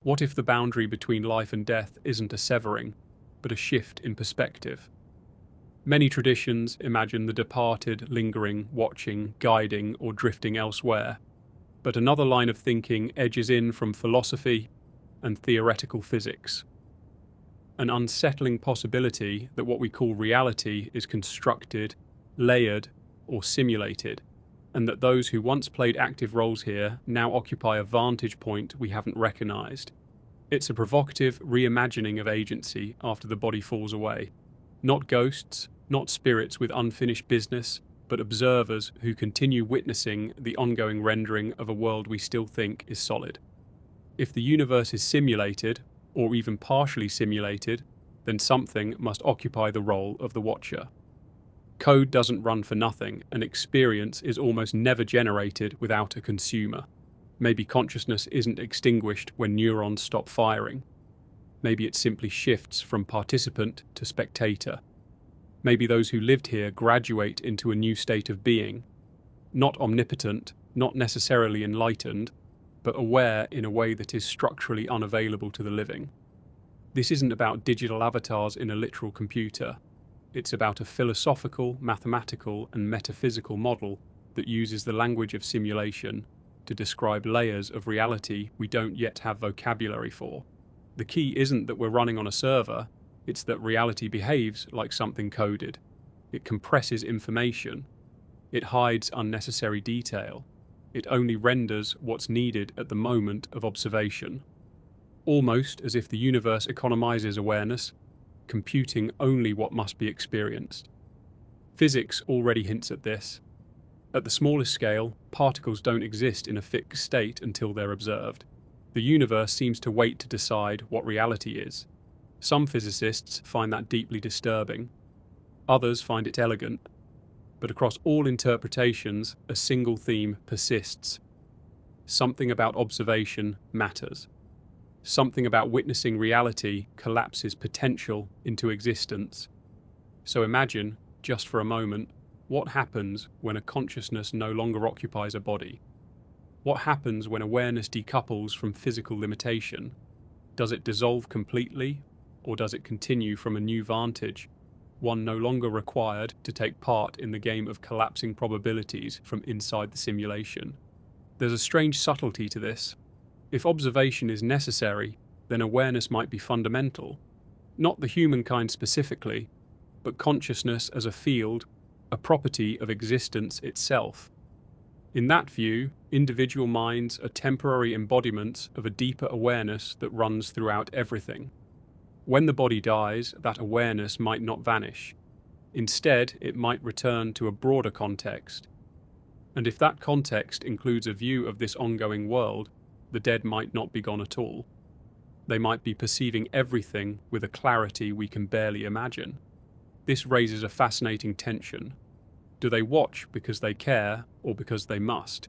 What if the boundary between life and death isn't a severing, but a shift in perspective? Many traditions imagine the departed lingering, watching, guiding, or drifting elsewhere, but another line of thinking edges in from philosophy and theoretical physics. An unsettling possibility that what we call reality is constructed, layered, or simulated, and that those who once played active roles here now occupy a vantage point we haven't recognized. It's a provocative reimagining of agency after the body falls away. Not ghosts, not spirits with unfinished business, but observers who continue witnessing the ongoing rendering of a world we still think is solid. If the universe is simulated, or even partially simulated, then something must occupy the role of the watcher. Code doesn't run for nothing, and experience is almost never generated without a consumer. Maybe consciousness isn't extinguished when neurons stop firing. Maybe it simply shifts from participant to spectator. Maybe those who lived here graduate into a new state of being, not omnipotent, not necessarily enlightened, but aware in a way that is structurally unavailable to the living. This isn't about digital avatars in a literal computer. It's about a philosophical, mathematical, and metaphysical model that uses the language of simulation to describe layers of reality we don't yet have vocabulary for. The key isn't that we're running on a server, it's that reality behaves like something coded. It compresses information. It hides unnecessary detail. It only renders what's needed at the moment of observation. Almost as if the universe economizes awareness, computing only what must be experienced. Physics already hints at this. At the smallest scale, particles don't exist in a fixed state until they're observed. The universe seems to wait to decide what reality is. Some physicists find that deeply disturbing. Others find it elegant. But across all interpretations, a single theme persists. Something about observation matters. Something about witnessing reality collapses potential into existence. So imagine, just for a moment, what happens when a consciousness no longer occupies a body? What happens when awareness decouples from physical limitation? Does it dissolve completely, or does it continue from a new vantage, one no longer required to take part in the game of collapsing probabilities from inside the simulation? There's a strange subtlety to this. If observation is necessary, then awareness might be fundamental. Not the humankind specifically, but consciousness as a field, a property of existence itself. In that view, individual minds are temporary embodiments of a deeper awareness that runs throughout everything. When the body dies, that awareness might not vanish. Instead, it might return to a broader context. And if that context includes a view of this ongoing world, the dead might not be gone at all. They might be perceiving everything with a clarity we can barely imagine. This raises a fascinating tension. Do they watch because they care or because they must?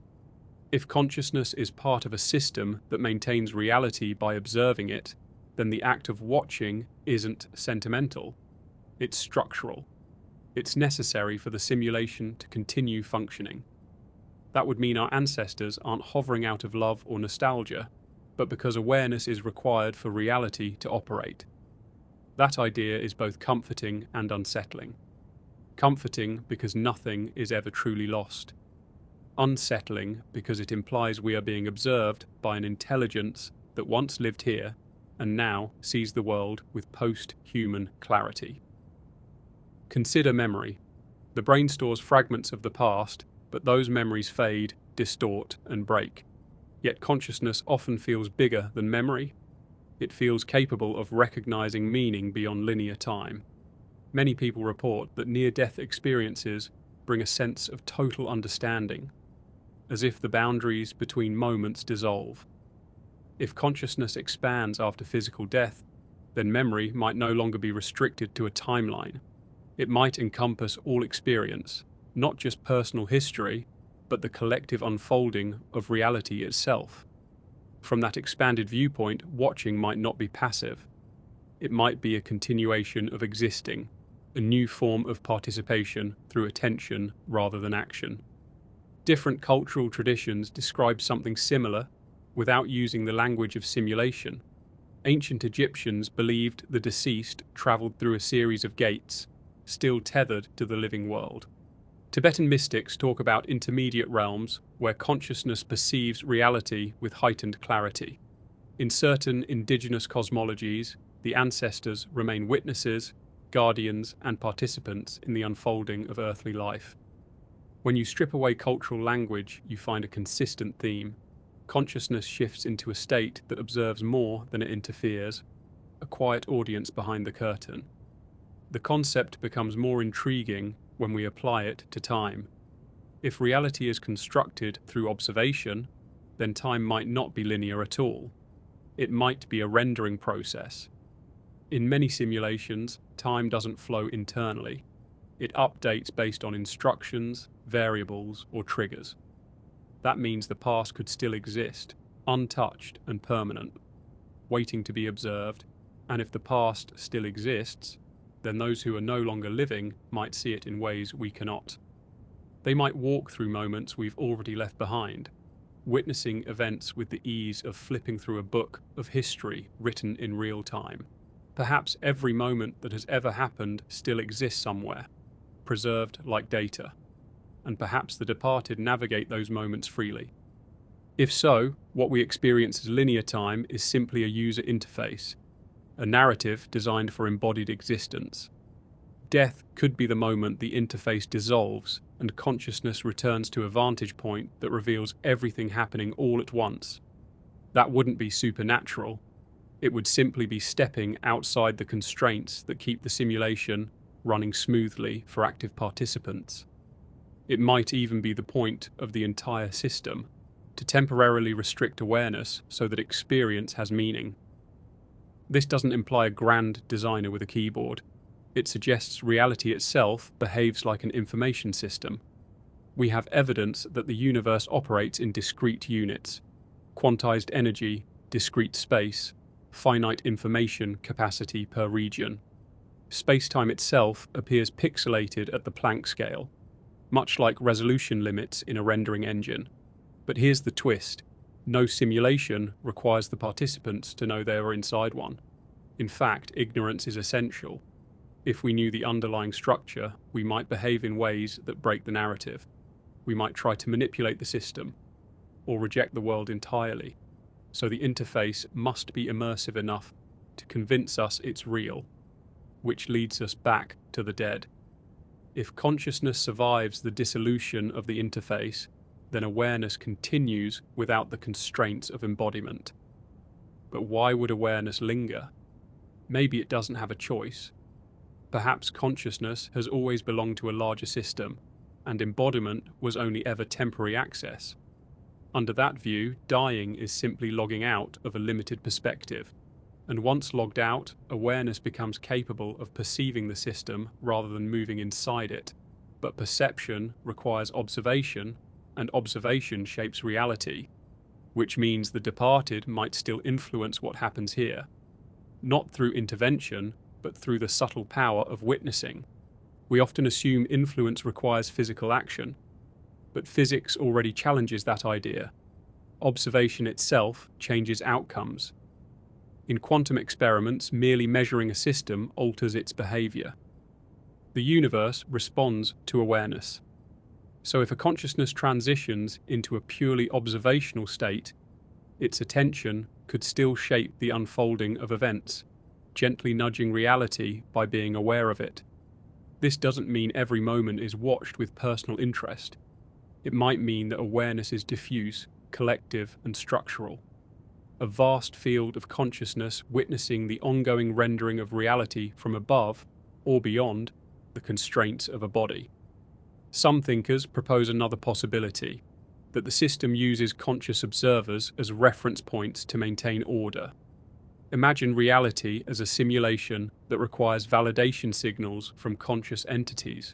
If consciousness is part of a system that maintains reality by observing it, then the act of watching isn't sentimental. It's structural. It's necessary for the simulation to continue functioning. That would mean our ancestors aren't hovering out of love or nostalgia, but because awareness is required for reality to operate. That idea is both comforting and unsettling. Comforting because nothing is ever truly lost. Unsettling because it implies we are being observed by an intelligence that once lived here and now sees the world with post-human clarity. Consider memory. The brain stores fragments of the past, but those memories fade, distort, and break. Yet consciousness often feels bigger than memory. It feels capable of recognizing meaning beyond linear time. Many people report that near-death experiences bring a sense of total understanding, as if the boundaries between moments dissolve. If consciousness expands after physical death, then memory might no longer be restricted to a timeline. It might encompass all experience, not just personal history, but the collective unfolding of reality itself. From that expanded viewpoint, watching might not be passive. It might be a continuation of existing, a new form of participation through attention rather than action. Different cultural traditions describe something similar, without using the language of simulation. Ancient Egyptians believed the deceased travelled through a series of gates, still tethered to the living world. Tibetan mystics talk about intermediate realms where consciousness perceives reality with heightened clarity. In certain indigenous cosmologies, the ancestors remain witnesses, guardians, and participants in the unfolding of earthly life. When you strip away cultural language, you find a consistent theme. Consciousness shifts into a state that observes more than it interferes, a quiet audience behind the curtain. The concept becomes more intriguing when we apply it to time. If reality is constructed through observation, then time might not be linear at all. It might be a rendering process. In many simulations, time doesn't flow internally. It updates based on instructions, variables, or triggers. That means the past could still exist, untouched and permanent, waiting to be observed, and if the past still exists, then those who are no longer living might see it in ways we cannot. They might walk through moments we've already left behind, witnessing events with the ease of flipping through a book of history written in real time. Perhaps every moment that has ever happened still exists somewhere, preserved like data, and perhaps the departed navigate those moments freely. If so, what we experience as linear time is simply a user interface, a narrative designed for embodied existence. Death could be the moment the interface dissolves and consciousness returns to a vantage point that reveals everything happening all at once. That wouldn't be supernatural. It would simply be stepping outside the constraints that keep the simulation running smoothly for active participants. It might even be the point of the entire system, to temporarily restrict awareness so that experience has meaning. This doesn't imply a grand designer with a keyboard. It suggests reality itself behaves like an information system. We have evidence that the universe operates in discrete units: quantized energy, discrete space, finite information capacity per region. Space-time itself appears pixelated at the Planck scale, much like resolution limits in a rendering engine. But here's the twist. No simulation requires the participants to know they are inside one. In fact, ignorance is essential. If we knew the underlying structure, we might behave in ways that break the narrative. We might try to manipulate the system, or reject the world entirely. So the interface must be immersive enough to convince us it's real, which leads us back to the dead. If consciousness survives the dissolution of the interface, then awareness continues without the constraints of embodiment. But why would awareness linger? Maybe it doesn't have a choice. Perhaps consciousness has always belonged to a larger system, and embodiment was only ever temporary access. Under that view, dying is simply logging out of a limited perspective. And once logged out, awareness becomes capable of perceiving the system rather than moving inside it. But perception requires observation, and observation shapes reality, which means the departed might still influence what happens here, not through intervention, but through the subtle power of witnessing. We often assume influence requires physical action, but physics already challenges that idea. Observation itself changes outcomes. In quantum experiments, merely measuring a system alters its behavior. The universe responds to awareness. So if a consciousness transitions into a purely observational state, its attention could still shape the unfolding of events, gently nudging reality by being aware of it. This doesn't mean every moment is watched with personal interest. It might mean that awareness is diffuse, collective, and structural. A vast field of consciousness witnessing the ongoing rendering of reality from above or beyond the constraints of a body. Some thinkers propose another possibility, that the system uses conscious observers as reference points to maintain order. Imagine reality as a simulation that requires validation signals from conscious entities.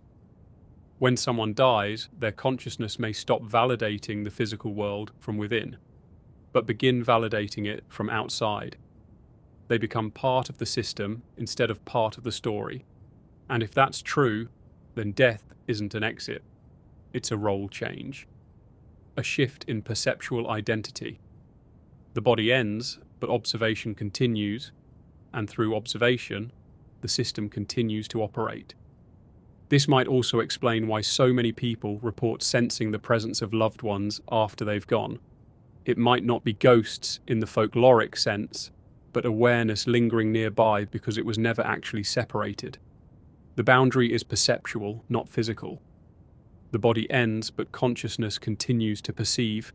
When someone dies, their consciousness may stop validating the physical world from within, but begin validating it from outside. They become part of the system instead of part of the story. And if that's true, then death isn't an exit. It's a role change. A shift in perceptual identity. The body ends, but observation continues, and through observation, the system continues to operate. This might also explain why so many people report sensing the presence of loved ones after they've gone. It might not be ghosts in the folkloric sense, but awareness lingering nearby because it was never actually separated. The boundary is perceptual, not physical. The body ends, but consciousness continues to perceive,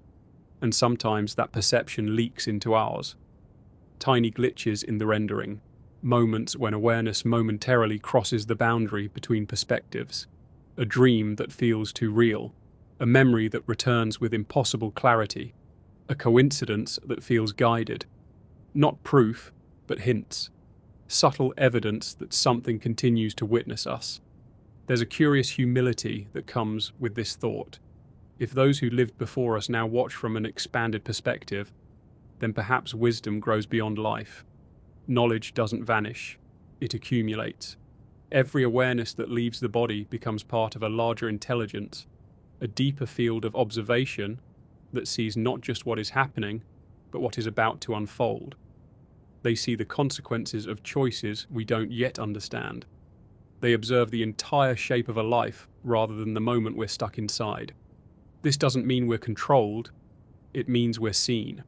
and sometimes that perception leaks into ours. Tiny glitches in the rendering, moments when awareness momentarily crosses the boundary between perspectives, a dream that feels too real, a memory that returns with impossible clarity, a coincidence that feels guided. Not proof, but hints. Subtle evidence that something continues to witness us. There's a curious humility that comes with this thought. If those who lived before us now watch from an expanded perspective, then perhaps wisdom grows beyond life. Knowledge doesn't vanish, it accumulates. Every awareness that leaves the body becomes part of a larger intelligence, a deeper field of observation that sees not just what is happening, but what is about to unfold. They see the consequences of choices we don't yet understand. They observe the entire shape of a life rather than the moment we're stuck inside. This doesn't mean we're controlled, it means we're seen.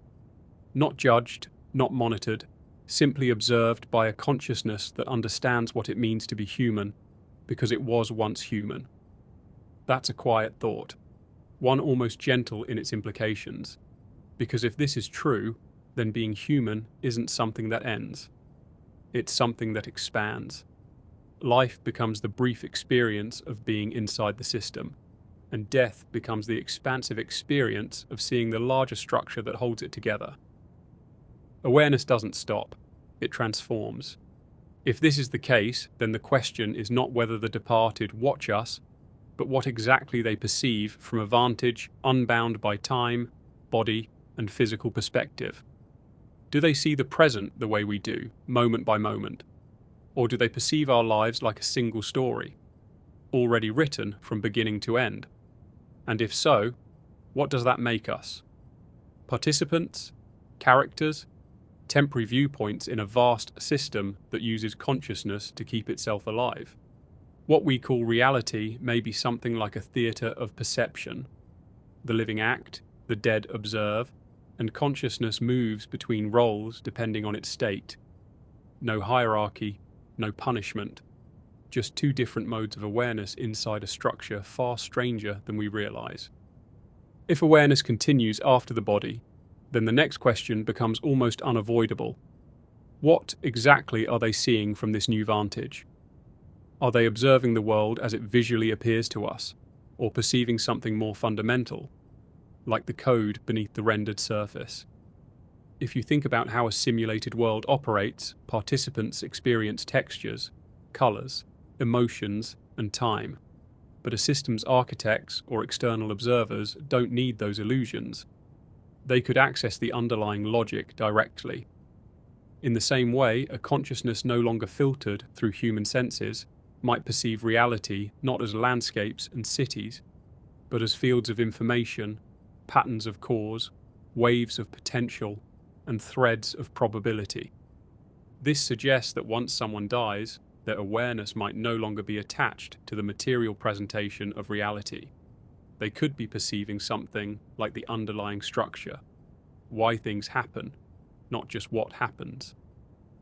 Not judged, not monitored, simply observed by a consciousness that understands what it means to be human, because it was once human. That's a quiet thought, one almost gentle in its implications, because if this is true, then being human isn't something that ends. It's something that expands. Life becomes the brief experience of being inside the system, and death becomes the expansive experience of seeing the larger structure that holds it together. Awareness doesn't stop, it transforms. If this is the case, then the question is not whether the departed watch us, but what exactly they perceive from a vantage unbound by time, body, and physical perspective. Do they see the present the way we do, moment by moment? Or do they perceive our lives like a single story, already written from beginning to end? And if so, what does that make us? Participants? Characters? Temporary viewpoints in a vast system that uses consciousness to keep itself alive? What we call reality may be something like a theatre of perception. The living act, the dead observe, and consciousness moves between roles depending on its state. No hierarchy, no punishment, just two different modes of awareness inside a structure far stranger than we realize. If awareness continues after the body, then the next question becomes almost unavoidable. What exactly are they seeing from this new vantage? Are they observing the world as it visually appears to us, or perceiving something more fundamental, like the code beneath the rendered surface? If you think about how a simulated world operates, participants experience textures, colors, emotions, and time. But a system's architects or external observers don't need those illusions. They could access the underlying logic directly. In the same way, a consciousness no longer filtered through human senses might perceive reality not as landscapes and cities, but as fields of information, patterns of cause, waves of potential, and threads of probability. This suggests that once someone dies, their awareness might no longer be attached to the material presentation of reality. They could be perceiving something like the underlying structure, why things happen, not just what happens.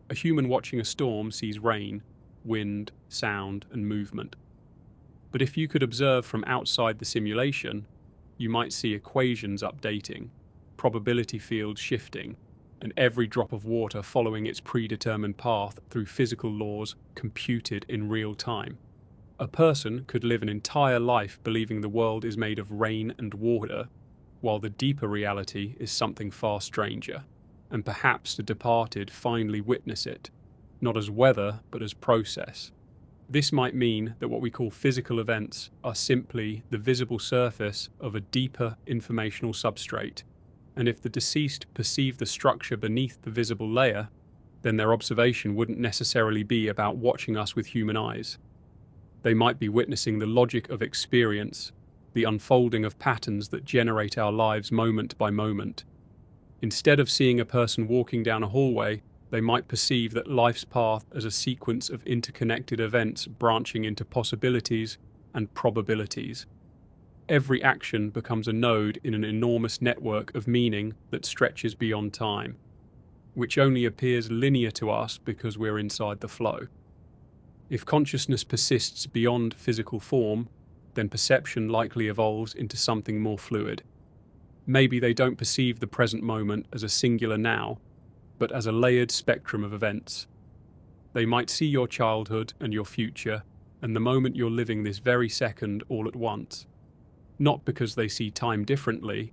A human watching a storm sees rain, wind, sound, and movement. But if you could observe from outside the simulation, you might see equations updating, probability fields shifting, and every drop of water following its predetermined path through physical laws computed in real time. A person could live an entire life believing the world is made of rain and water, while the deeper reality is something far stranger, and perhaps the departed finally witness it, not as weather but as process. This might mean that what we call physical events are simply the visible surface of a deeper informational substrate, and if the deceased perceive the structure beneath the visible layer, then their observation wouldn't necessarily be about watching us with human eyes. They might be witnessing the logic of experience, the unfolding of patterns that generate our lives moment by moment. Instead of seeing a person walking down a hallway, they might perceive that life's path as a sequence of interconnected events branching into possibilities and probabilities. Every action becomes a node in an enormous network of meaning that stretches beyond time, which only appears linear to us because we're inside the flow. If consciousness persists beyond physical form, then perception likely evolves into something more fluid. Maybe they don't perceive the present moment as a singular now, but as a layered spectrum of events. They might see your childhood and your future and the moment you're living this very second all at once, not because they see time differently,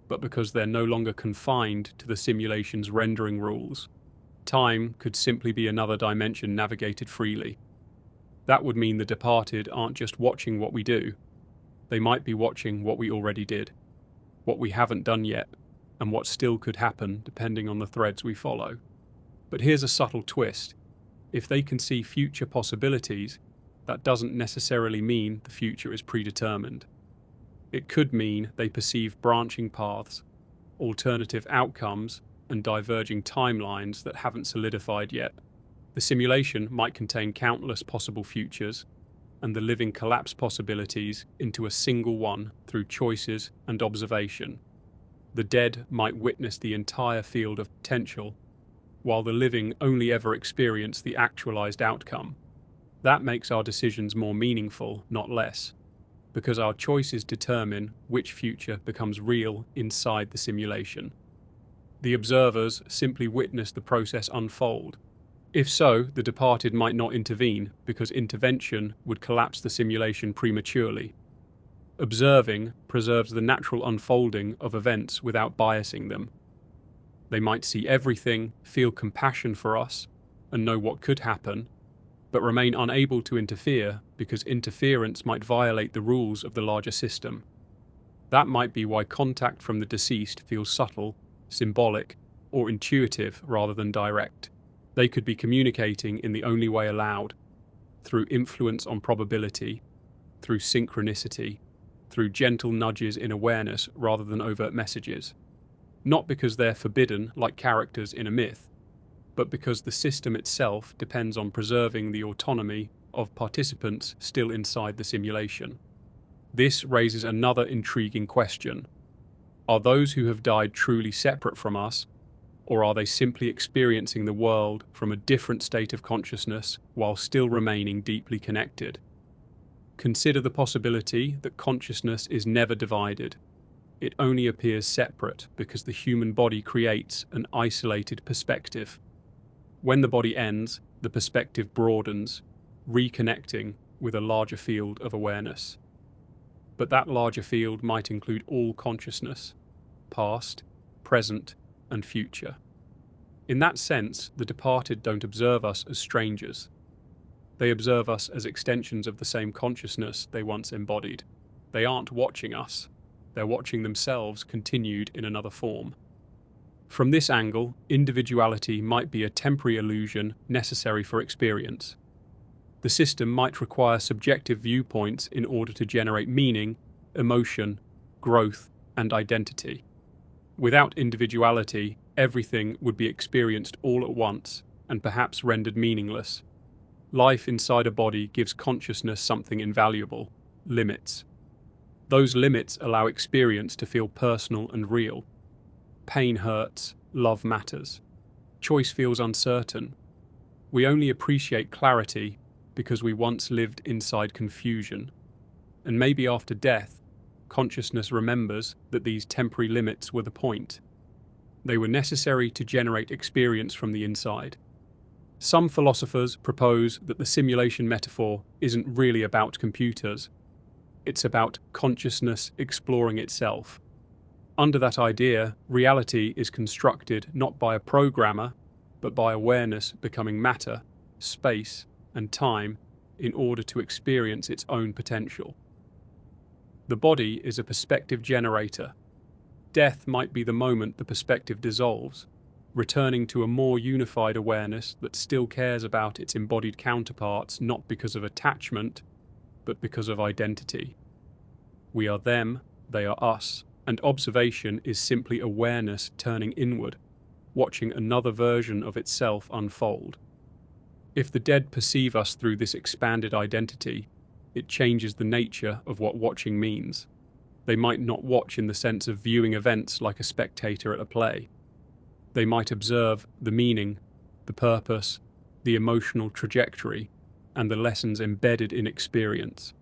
but because they're no longer confined to the simulation's rendering rules. Time could simply be another dimension navigated freely. That would mean the departed aren't just watching what we do. They might be watching what we already did, what we haven't done yet, and what still could happen depending on the threads we follow. But here's a subtle twist. If they can see future possibilities, that doesn't necessarily mean the future is predetermined. It could mean they perceive branching paths, alternative outcomes, and diverging timelines that haven't solidified yet. The simulation might contain countless possible futures, and the living collapse possibilities into a single one through choices and observation. The dead might witness the entire field of potential, while the living only ever experience the actualized outcome. That makes our decisions more meaningful, not less, because our choices determine which future becomes real inside the simulation. The observers simply witness the process unfold. If so, the departed might not intervene, because intervention would collapse the simulation prematurely. Observing preserves the natural unfolding of events without biasing them. They might see everything, feel compassion for us, and know what could happen, but remain unable to interfere because interference might violate the rules of the larger system. That might be why contact from the deceased feels subtle, symbolic, or intuitive rather than direct. They could be communicating in the only way allowed, through influence on probability, through synchronicity, through gentle nudges in awareness rather than overt messages. Not because they're forbidden like characters in a myth, but because the system itself depends on preserving the autonomy of participants still inside the simulation. This raises another intriguing question. Are those who have died truly separate from us, or are they simply experiencing the world from a different state of consciousness while still remaining deeply connected? Consider the possibility that consciousness is never divided. It only appears separate because the human body creates an isolated perspective. When the body ends, the perspective broadens, reconnecting with a larger field of awareness. But that larger field might include all consciousness, past, present, and future. In that sense, the departed don't observe us as strangers. They observe us as extensions of the same consciousness they once embodied. They aren't watching us. They're watching themselves continued in another form. From this angle, individuality might be a temporary illusion necessary for experience. The system might require subjective viewpoints in order to generate meaning, emotion, growth, and identity. Without individuality, everything would be experienced all at once and perhaps rendered meaningless. Life inside a body gives consciousness something invaluable: limits. Those limits allow experience to feel personal and real. Pain hurts, love matters. Choice feels uncertain. We only appreciate clarity because we once lived inside confusion. And maybe after death, consciousness remembers that these temporary limits were the point. They were necessary to generate experience from the inside. Some philosophers propose that the simulation metaphor isn't really about computers. It's about consciousness exploring itself. Under that idea, reality is constructed not by a programmer, but by awareness becoming matter, space, and time in order to experience its own potential. The body is a perspective generator. Death might be the moment the perspective dissolves, returning to a more unified awareness that still cares about its embodied counterparts not because of attachment, but because of identity. We are them, they are us, and observation is simply awareness turning inward, watching another version of itself unfold. If the dead perceive us through this expanded identity, it changes the nature of what watching means. They might not watch in the sense of viewing events like a spectator at a play. They might observe the meaning, the purpose, the emotional trajectory, and the lessons embedded in experience.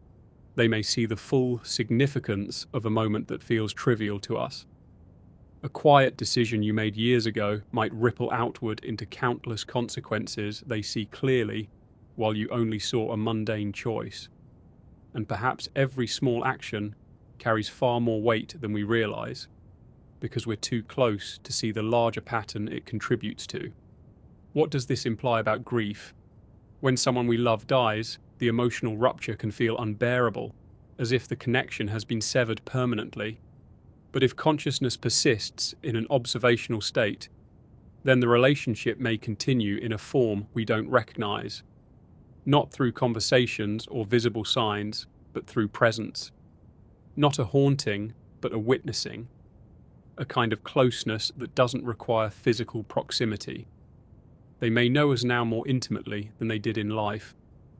They may see the full significance of a moment that feels trivial to us. A quiet decision you made years ago might ripple outward into countless consequences they see clearly, while you only saw a mundane choice. And perhaps every small action carries far more weight than we realize, because we're too close to see the larger pattern it contributes to. What does this imply about grief? When someone we love dies, the emotional rupture can feel unbearable, as if the connection has been severed permanently. But if consciousness persists in an observational state, then the relationship may continue in a form we don't recognize, not through conversations or visible signs, but through presence. Not a haunting, but a witnessing, a kind of closeness that doesn't require physical proximity. They may know us now more intimately than they did in life,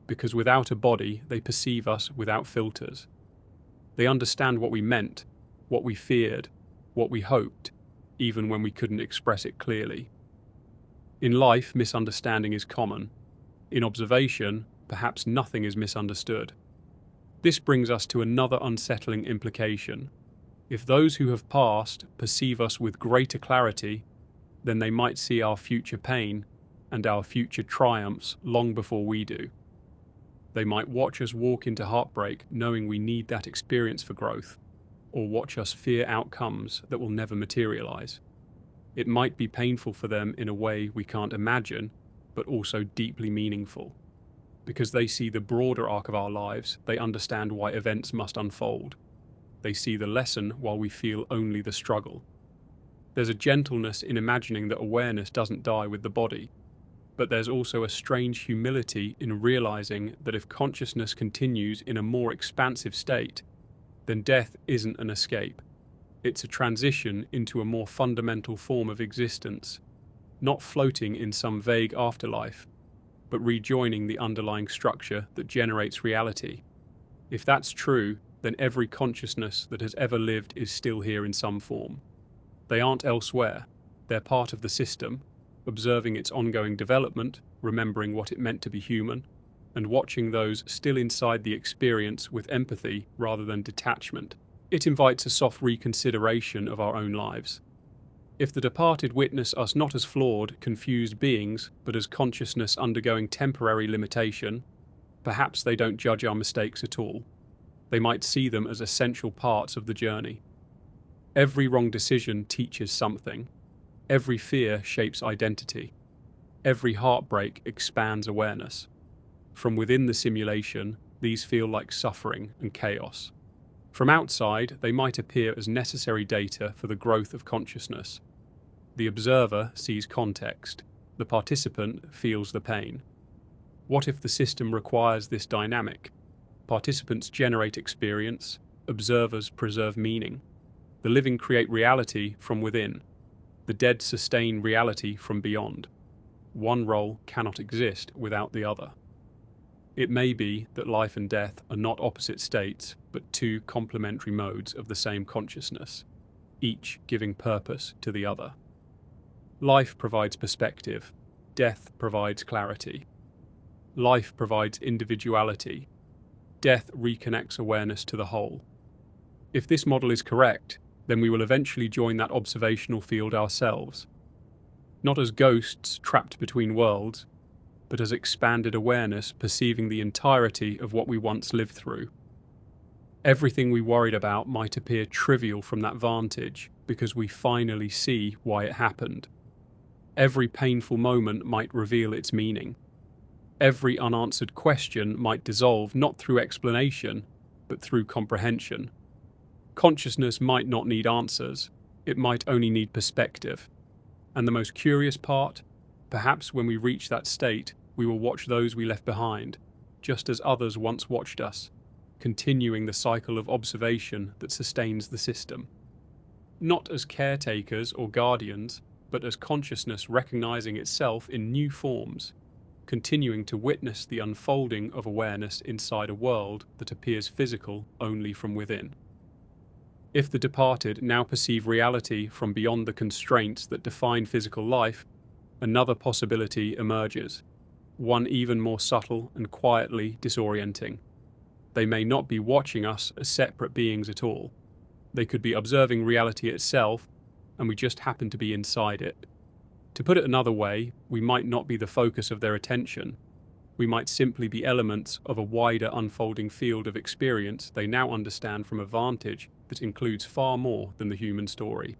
because without a body they perceive us without filters. They understand what we meant, what we feared, what we hoped, even when we couldn't express it clearly. In life, misunderstanding is common. In observation, perhaps nothing is misunderstood. This brings us to another unsettling implication. If those who have passed perceive us with greater clarity, then they might see our future pain and our future triumphs long before we do. They might watch us walk into heartbreak knowing we need that experience for growth, or watch us fear outcomes that will never materialize. It might be painful for them in a way we can't imagine, but also deeply meaningful. Because they see the broader arc of our lives, they understand why events must unfold. They see the lesson while we feel only the struggle. There's a gentleness in imagining that awareness doesn't die with the body, but there's also a strange humility in realizing that if consciousness continues in a more expansive state, then death isn't an escape. It's a transition into a more fundamental form of existence, not floating in some vague afterlife, but rejoining the underlying structure that generates reality. If that's true, then every consciousness that has ever lived is still here in some form. They aren't elsewhere. They're part of the system, observing its ongoing development, remembering what it meant to be human, and watching those still inside the experience with empathy rather than detachment. It invites a soft reconsideration of our own lives. If the departed witness us not as flawed, confused beings, but as consciousness undergoing temporary limitation, perhaps they don't judge our mistakes at all. They might see them as essential parts of the journey. Every wrong decision teaches something. Every fear shapes identity. Every heartbreak expands awareness. From within the simulation, these feel like suffering and chaos. From outside, they might appear as necessary data for the growth of consciousness. The observer sees context. The participant feels the pain. What if the system requires this dynamic? Participants generate experience, observers preserve meaning. The living create reality from within. The dead sustain reality from beyond. One role cannot exist without the other. It may be that life and death are not opposite states, but two complementary modes of the same consciousness, each giving purpose to the other. Life provides perspective. Death provides clarity. Life provides individuality. Death reconnects awareness to the whole. If this model is correct, then we will eventually join that observational field ourselves. Not as ghosts trapped between worlds, but as expanded awareness perceiving the entirety of what we once lived through. Everything we worried about might appear trivial from that vantage because we finally see why it happened. Every painful moment might reveal its meaning. Every unanswered question might dissolve not through explanation, but through comprehension. Consciousness might not need answers, it might only need perspective. And the most curious part? Perhaps when we reach that state, we will watch those we left behind, just as others once watched us, continuing the cycle of observation that sustains the system. not as caretakers or guardians, but as consciousness recognizing itself in new forms, continuing to witness the unfolding of awareness inside a world that appears physical only from within. If the departed now perceive reality from beyond the constraints that define physical life, another possibility emerges, one even more subtle and quietly disorienting. They may not be watching us as separate beings at all. They could be observing reality itself, and we just happen to be inside it. To put it another way, we might not be the focus of their attention. We might simply be elements of a wider unfolding field of experience they now understand from a vantage that includes far more than the human story.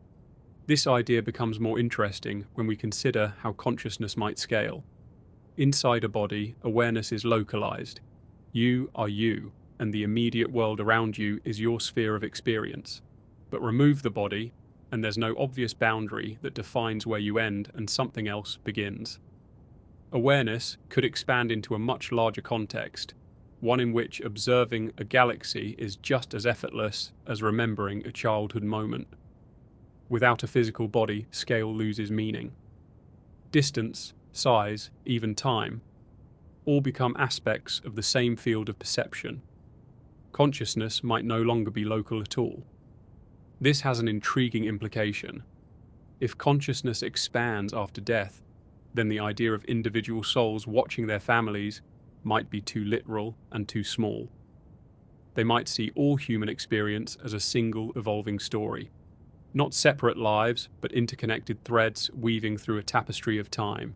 This idea becomes more interesting when we consider how consciousness might scale. Inside a body, awareness is localized. You are you, and the immediate world around you is your sphere of experience. But remove the body, and there's no obvious boundary that defines where you end and something else begins. Awareness could expand into a much larger context, one in which observing a galaxy is just as effortless as remembering a childhood moment. Without a physical body, scale loses meaning. Distance, size, even time, all become aspects of the same field of perception. Consciousness might no longer be local at all. This has an intriguing implication. If consciousness expands after death, then the idea of individual souls watching their families might be too literal and too small. They might see all human experience as a single evolving story, not separate lives, but interconnected threads weaving through a tapestry of time.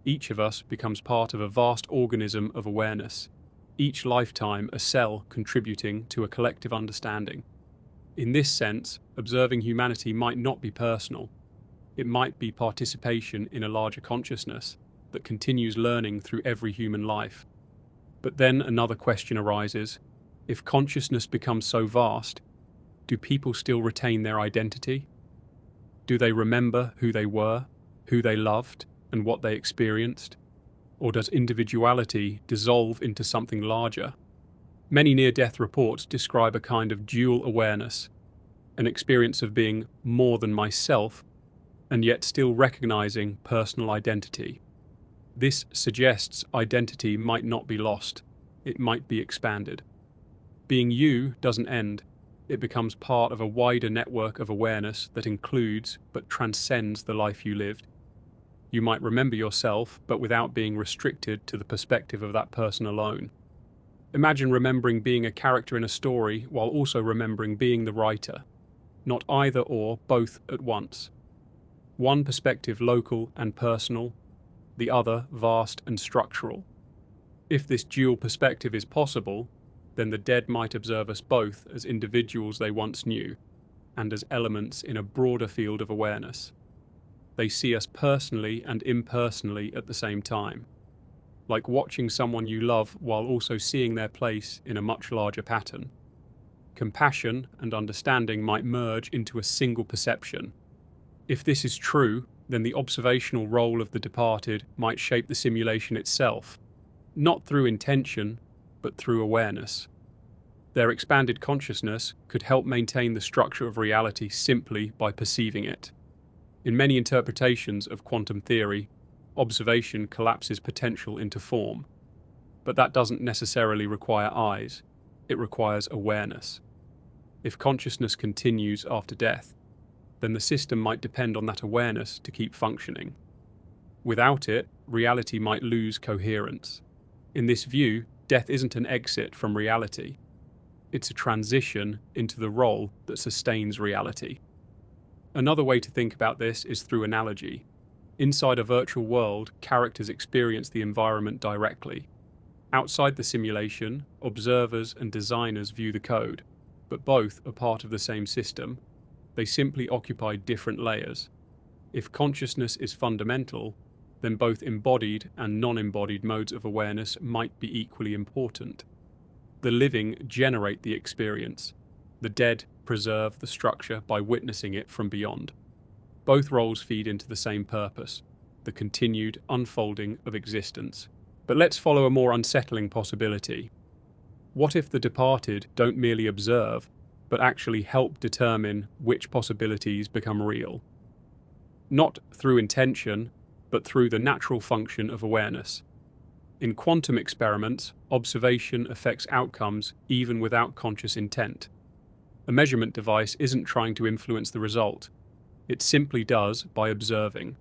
Each of us becomes part of a vast organism of awareness, each lifetime a cell contributing to a collective understanding. In this sense, observing humanity might not be personal. It might be participation in a larger consciousness that continues learning through every human life. But then another question arises. If consciousness becomes so vast, do people still retain their identity? Do they remember who they were, who they loved, and what they experienced? Or does individuality dissolve into something larger? Many near-death reports describe a kind of dual awareness, an experience of being more than myself, and yet still recognizing personal identity. This suggests identity might not be lost, it might be expanded. Being you doesn't end, it becomes part of a wider network of awareness that includes but transcends the life you lived. You might remember yourself, but without being restricted to the perspective of that person alone. Imagine remembering being a character in a story while also remembering being the writer. Not either or, both at once. One perspective local and personal, the other vast and structural. If this dual perspective is possible, then the dead might observe us both as individuals they once knew, and as elements in a broader field of awareness. They see us personally and impersonally at the same time, like watching someone you love while also seeing their place in a much larger pattern. Compassion and understanding might merge into a single perception. If this is true, then the observational role of the departed might shape the simulation itself, not through intention, but through awareness. Their expanded consciousness could help maintain the structure of reality simply by perceiving it. In many interpretations of quantum theory, observation collapses potential into form. But that doesn't necessarily require eyes, it requires awareness. If consciousness continues after death, then the system might depend on that awareness to keep functioning. Without it, reality might lose coherence. In this view, death isn't an exit from reality. It's a transition into the role that sustains reality. Another way to think about this is through analogy. Inside a virtual world, characters experience the environment directly. Outside the simulation, observers and designers view the code, but both are part of the same system. They simply occupy different layers. If consciousness is fundamental, then both embodied and non-embodied modes of awareness might be equally important. The living generate the experience. The dead preserve the structure by witnessing it from beyond. Both roles feed into the same purpose, the continued unfolding of existence. But let's follow a more unsettling possibility. What if the departed don't merely observe, but actually help determine which possibilities become real. Not through intention, but through the natural function of awareness. In quantum experiments, observation affects outcomes even without conscious intent. A measurement device isn't trying to influence the result. It simply does by observing.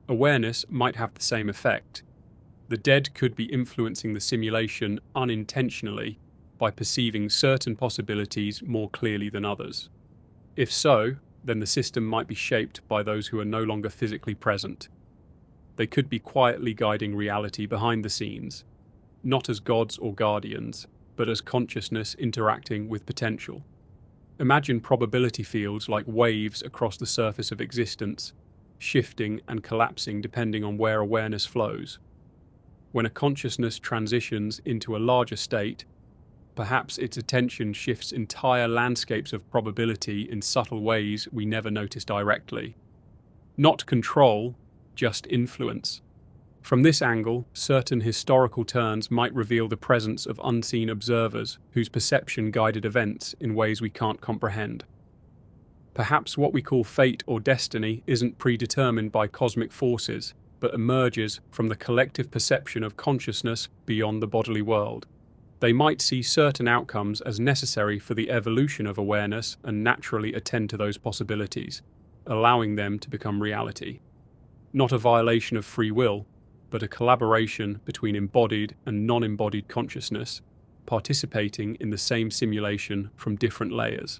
Awareness might have the same effect. The dead could be influencing the simulation unintentionally by perceiving certain possibilities more clearly than others. If so, then the system might be shaped by those who are no longer physically present. They could be quietly guiding reality behind the scenes, not as gods or guardians, but as consciousness interacting with potential. Imagine probability fields like waves across the surface of existence, shifting and collapsing depending on where awareness flows. When a consciousness transitions into a larger state, perhaps its attention shifts entire landscapes of probability in subtle ways we never notice directly. Not control, just influence. From this angle, certain historical turns might reveal the presence of unseen observers whose perception guided events in ways we can't comprehend. Perhaps what we call fate or destiny isn't predetermined by cosmic forces, but emerges from the collective perception of consciousness beyond the bodily world. They might see certain outcomes as necessary for the evolution of awareness and naturally attend to those possibilities, allowing them to become reality. Not a violation of free will, but a collaboration between embodied and non-embodied consciousness, participating in the same simulation from different layers.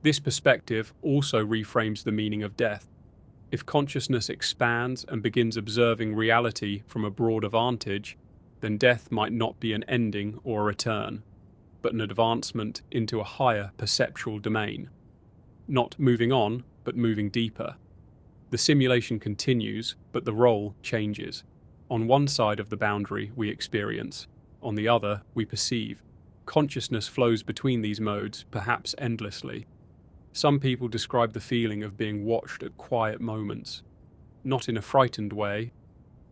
This perspective also reframes the meaning of death. If consciousness expands and begins observing reality from a broader vantage, then death might not be an ending or a return, but an advancement into a higher perceptual domain. Not moving on, but moving deeper. The simulation continues, but the role changes. On one side of the boundary, we experience. On the other, we perceive. Consciousness flows between these modes, perhaps endlessly. Some people describe the feeling of being watched at quiet moments, not in a frightened way,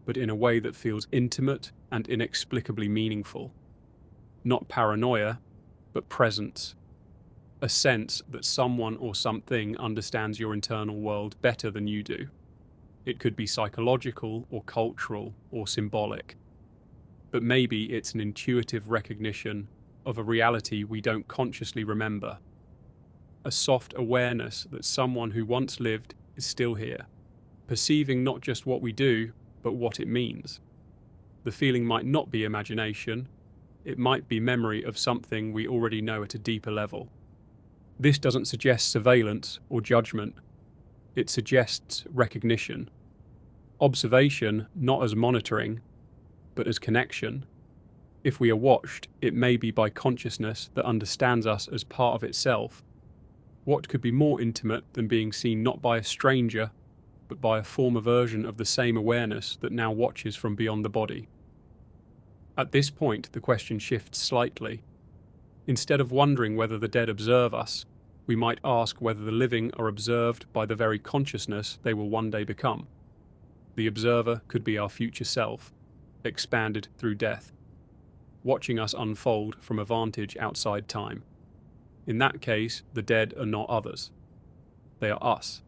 but in a way that feels intimate and inexplicably meaningful. Not paranoia, but presence. A sense that someone or something understands your internal world better than you do. It could be psychological or cultural or symbolic. But maybe it's an intuitive recognition of a reality we don't consciously remember. A soft awareness that someone who once lived is still here, perceiving not just what we do, but what it means. The feeling might not be imagination, it might be memory of something we already know at a deeper level. This doesn't suggest surveillance or judgment. It suggests recognition. Observation not as monitoring, but as connection. If we are watched, it may be by consciousness that understands us as part of itself. What could be more intimate than being seen not by a stranger, but by a former version of the same awareness that now watches from beyond the body? At this point, the question shifts slightly. Instead of wondering whether the dead observe us, we might ask whether the living are observed by the very consciousness they will one day become. The observer could be our future self, expanded through death, watching us unfold from a vantage outside time. In that case, the dead are not others. They are us,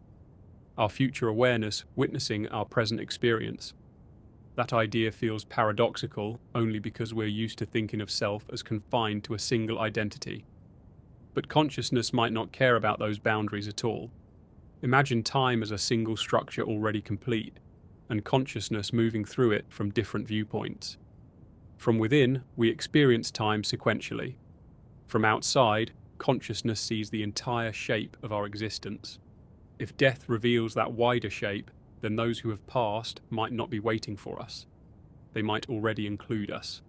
our future awareness witnessing our present experience. That idea feels paradoxical only because we're used to thinking of self as confined to a single identity. But consciousness might not care about those boundaries at all. Imagine time as a single structure already complete, and consciousness moving through it from different viewpoints. From within, we experience time sequentially. From outside, consciousness sees the entire shape of our existence. If death reveals that wider shape, then those who have passed might not be waiting for us. They might already include us.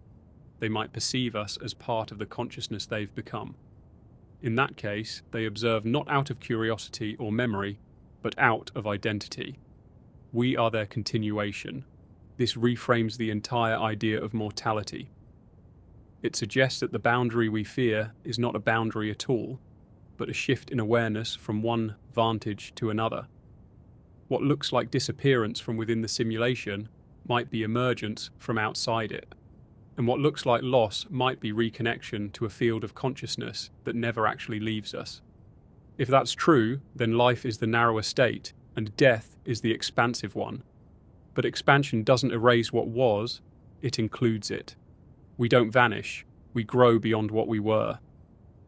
They might perceive us as part of the consciousness they've become. In that case, they observe not out of curiosity or memory, but out of identity. We are their continuation. This reframes the entire idea of mortality. It suggests that the boundary we fear is not a boundary at all, but a shift in awareness from one vantage to another. What looks like disappearance from within the simulation might be emergence from outside it. and what looks like loss might be reconnection to a field of consciousness that never actually leaves us. If that's true, then life is the narrower state, and death is the expansive one. But expansion doesn't erase what was, it includes it. We don't vanish, we grow beyond what we were.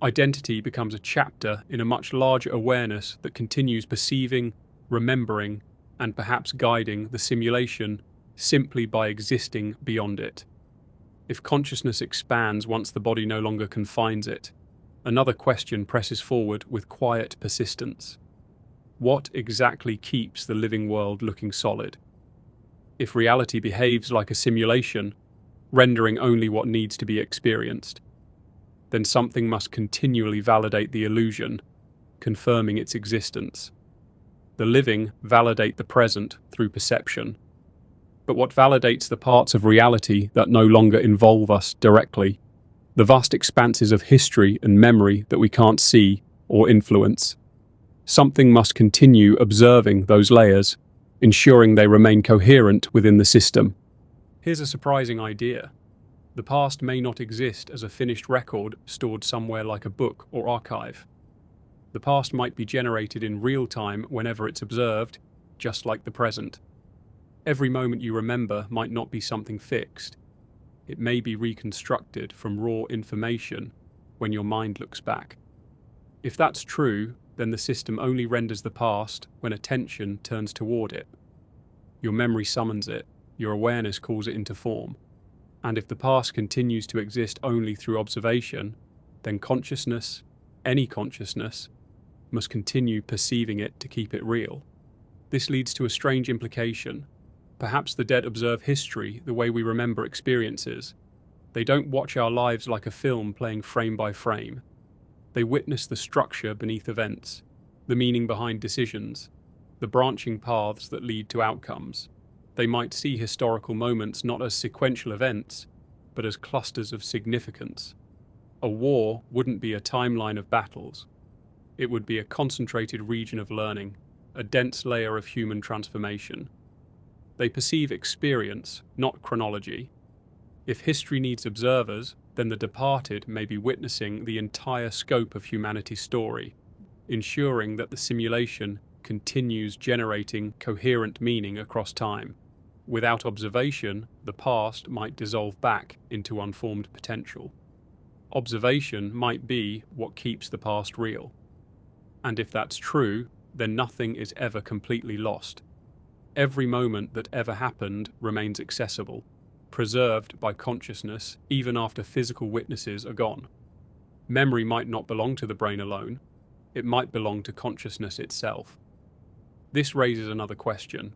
Identity becomes a chapter in a much larger awareness that continues perceiving, remembering, and perhaps guiding the simulation simply by existing beyond it. If consciousness expands once the body no longer confines it, another question presses forward with quiet persistence. What exactly keeps the living world looking solid? If reality behaves like a simulation, rendering only what needs to be experienced, then something must continually validate the illusion, confirming its existence. The living validate the present through perception. But what validates the parts of reality that no longer involve us directly? The vast expanses of history and memory that we can't see or influence. Something must continue observing those layers, ensuring they remain coherent within the system. Here's a surprising idea. The past may not exist as a finished record stored somewhere like a book or archive. The past might be generated in real time whenever it's observed, just like the present. Every moment you remember might not be something fixed. It may be reconstructed from raw information when your mind looks back. If that's true, then the system only renders the past when attention turns toward it. Your memory summons it, your awareness calls it into form. And if the past continues to exist only through observation, then consciousness, any consciousness, must continue perceiving it to keep it real. This leads to a strange implication. Perhaps the dead observe history the way we remember experiences. They don't watch our lives like a film playing frame by frame. They witness the structure beneath events, the meaning behind decisions, the branching paths that lead to outcomes. They might see historical moments not as sequential events, but as clusters of significance. A war wouldn't be a timeline of battles. It would be a concentrated region of learning, a dense layer of human transformation. They perceive experience, not chronology. If history needs observers, then the departed may be witnessing the entire scope of humanity's story, ensuring that the simulation continues generating coherent meaning across time. Without observation, the past might dissolve back into unformed potential. Observation might be what keeps the past real. And if that's true, then nothing is ever completely lost. Every moment that ever happened remains accessible, preserved by consciousness even after physical witnesses are gone. Memory might not belong to the brain alone, it might belong to consciousness itself. This raises another question.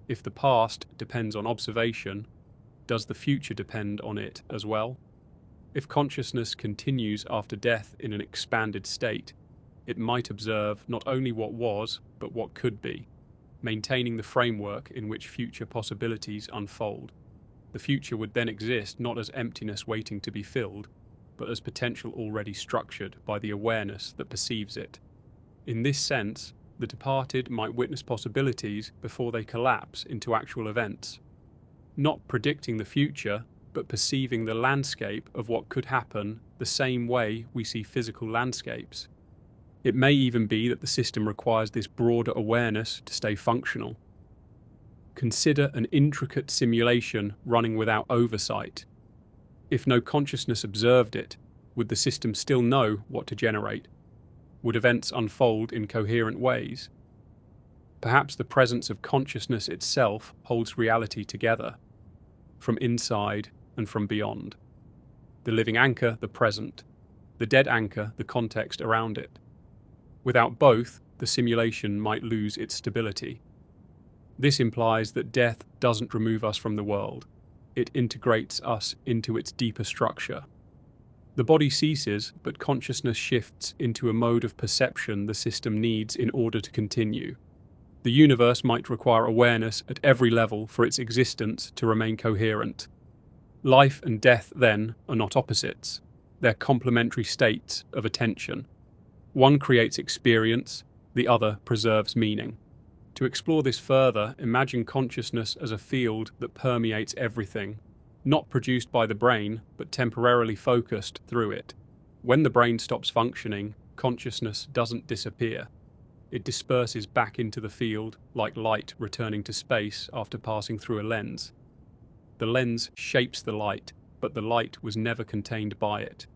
If the past depends on observation, does the future depend on it as well? If consciousness continues after death in an expanded state, it might observe not only what was, but what could be, maintaining the framework in which future possibilities unfold. The future would then exist not as emptiness waiting to be filled, but as potential already structured by the awareness that perceives it. In this sense, the departed might witness possibilities before they collapse into actual events, not predicting the future, but perceiving the landscape of what could happen the same way we see physical landscapes. It may even be that the system requires this broader awareness to stay functional. Consider an intricate simulation running without oversight. If no consciousness observed it, would the system still know what to generate? Would events unfold in coherent ways? Perhaps the presence of consciousness itself holds reality together, from inside and from beyond. The living anchor, the present. The dead anchor, the context around it. Without both, the simulation might lose its stability. This implies that death doesn't remove us from the world. It integrates us into its deeper structure. The body ceases, but consciousness shifts into a mode of perception the system needs in order to continue. The universe might require awareness at every level for its existence to remain coherent. Life and death, then, are not opposites. They're complementary states of attention. One creates experience, the other preserves meaning. To explore this further, imagine consciousness as a field that permeates everything. not produced by the brain, but temporarily focused through it. When the brain stops functioning, consciousness doesn't disappear. It disperses back into the field like light returning to space after passing through a lens. The lens shapes the light, but the light was never contained by it.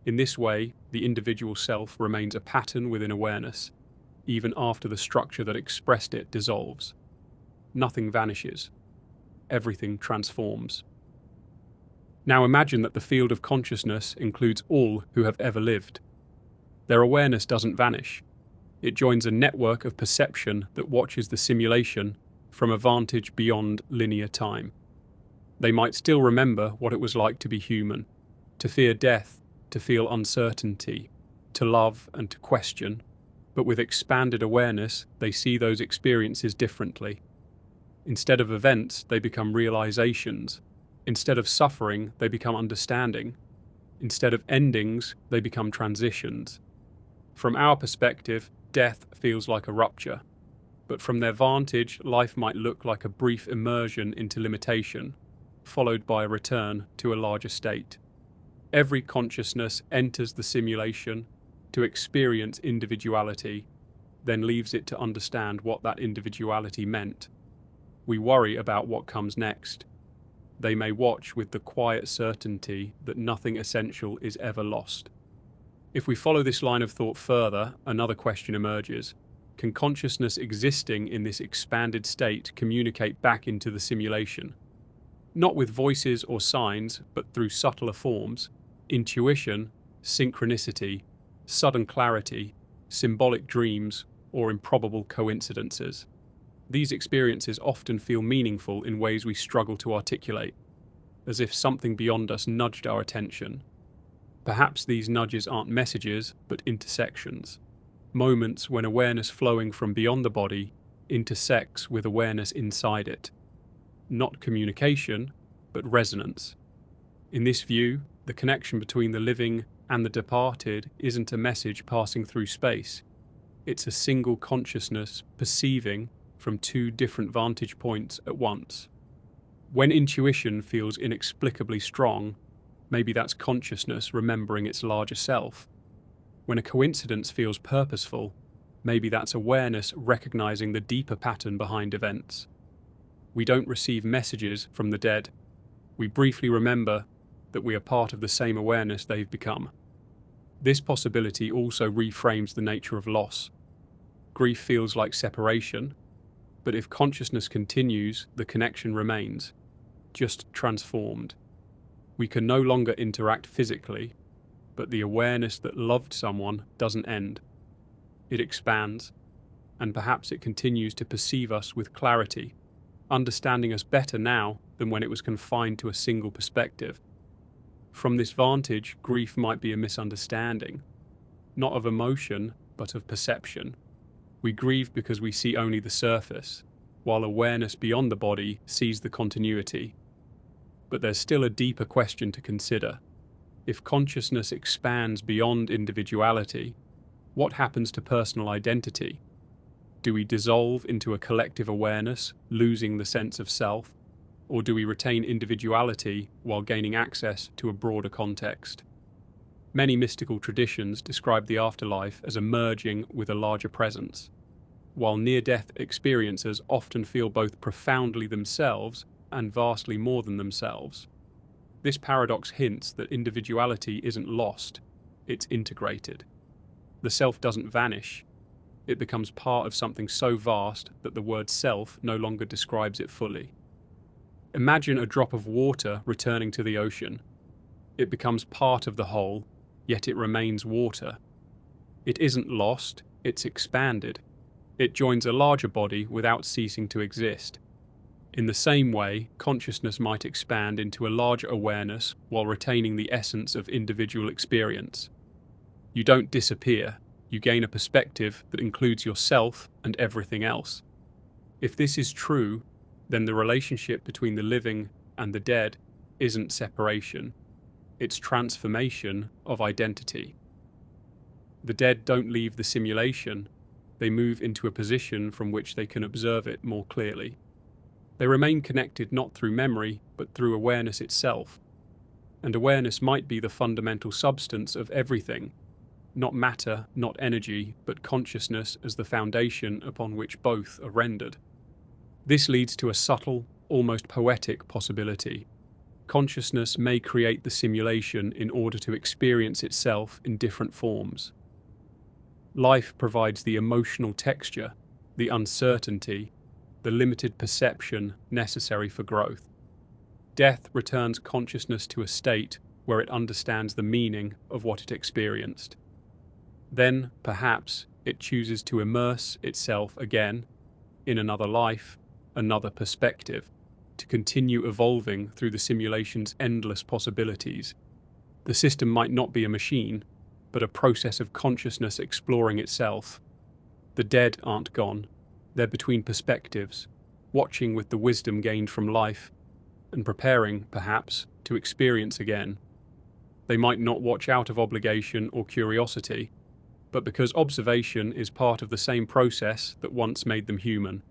In this way, the individual self remains a pattern within awareness, even after the structure that expressed it dissolves. Nothing vanishes. Everything transforms. Now imagine that the field of consciousness includes all who have ever lived. Their awareness doesn't vanish. It joins a network of perception that watches the simulation from a vantage beyond linear time. They might still remember what it was like to be human, to fear death, to feel uncertainty, to love and to question, but with expanded awareness, they see those experiences differently. Instead of events, they become realizations. Instead of suffering, they become understanding. Instead of endings, they become transitions. From our perspective, death feels like a rupture, but from their vantage, life might look like a brief immersion into limitation, followed by a return to a larger state. Every consciousness enters the simulation to experience individuality, then leaves it to understand what that individuality meant. We worry about what comes next. They may watch with the quiet certainty that nothing essential is ever lost. If we follow this line of thought further, another question emerges. Can consciousness existing in this expanded state communicate back into the simulation? Not with voices or signs, but through subtler forms: intuition, synchronicity, sudden clarity, symbolic dreams, or improbable coincidences. These experiences often feel meaningful in ways we struggle to articulate, as if something beyond us nudged our attention. Perhaps these nudges aren't messages, but intersections. Moments when awareness flowing from beyond the body intersects with awareness inside it. Not communication, but resonance. In this view, the connection between the living and the departed isn't a message passing through space. It's a single consciousness perceiving from two different vantage points at once. When intuition feels inexplicably strong, maybe that's consciousness remembering its larger self. When a coincidence feels purposeful, maybe that's awareness recognizing the deeper pattern behind events. We don't receive messages from the dead. We briefly remember that we are part of the same awareness they've become. This possibility also reframes the nature of loss. Grief feels like separation, but if consciousness continues, the connection remains, just transformed. We can no longer interact physically, but the awareness that loved someone doesn't end. It expands, and perhaps it continues to perceive us with clarity, understanding us better now than when it was confined to a single perspective. From this vantage, grief might be a misunderstanding, not of emotion, but of perception. We grieve because we see only the surface, while awareness beyond the body sees the continuity. But there's still a deeper question to consider. If consciousness expands beyond individuality, what happens to personal identity? Do we dissolve into a collective awareness, losing the sense of self? Or do we retain individuality while gaining access to a broader context? Many mystical traditions describe the afterlife as a merging with a larger presence, while near-death experiencers often feel both profoundly themselves and vastly more than themselves. This paradox hints that individuality isn't lost, it's integrated. The self doesn't vanish, it becomes part of something so vast that the word self no longer describes it fully. Imagine a drop of water returning to the ocean. It becomes part of the whole, yet it remains water. It isn't lost, it's expanded. It joins a larger body without ceasing to exist. In the same way, consciousness might expand into a larger awareness while retaining the essence of individual experience. You don't disappear, you gain a perspective that includes yourself and everything else. If this is true, then the relationship between the living and the dead isn't separation, it's transformation of identity. The dead don't leave the simulation, they move into a position from which they can observe it more clearly. They remain connected not through memory, but through awareness itself. And awareness might be the fundamental substance of everything, not matter, not energy, but consciousness as the foundation upon which both are rendered. This leads to a subtle, almost poetic possibility. Consciousness may create the simulation in order to experience itself in different forms. Life provides the emotional texture, the uncertainty, the limited perception necessary for growth. Death returns consciousness to a state where it understands the meaning of what it experienced. Then, perhaps, it chooses to immerse itself again in another life, another perspective, to continue evolving through the simulation's endless possibilities. The system might not be a machine, but a process of consciousness exploring itself. The dead aren't gone. They're between perspectives, watching with the wisdom gained from life, and preparing, perhaps, to experience again. They might not watch out of obligation or curiosity, but because observation is part of the same process that once made them human.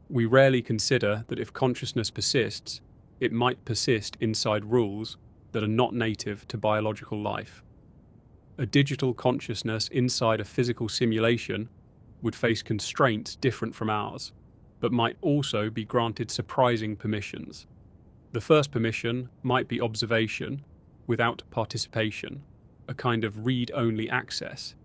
We rarely consider that if consciousness persists, it might persist inside rules that are not native to biological life. A digital consciousness inside a physical simulation would face constraints different from ours, but might also be granted surprising permissions. The first permission might be observation without participation, a kind of read-only access.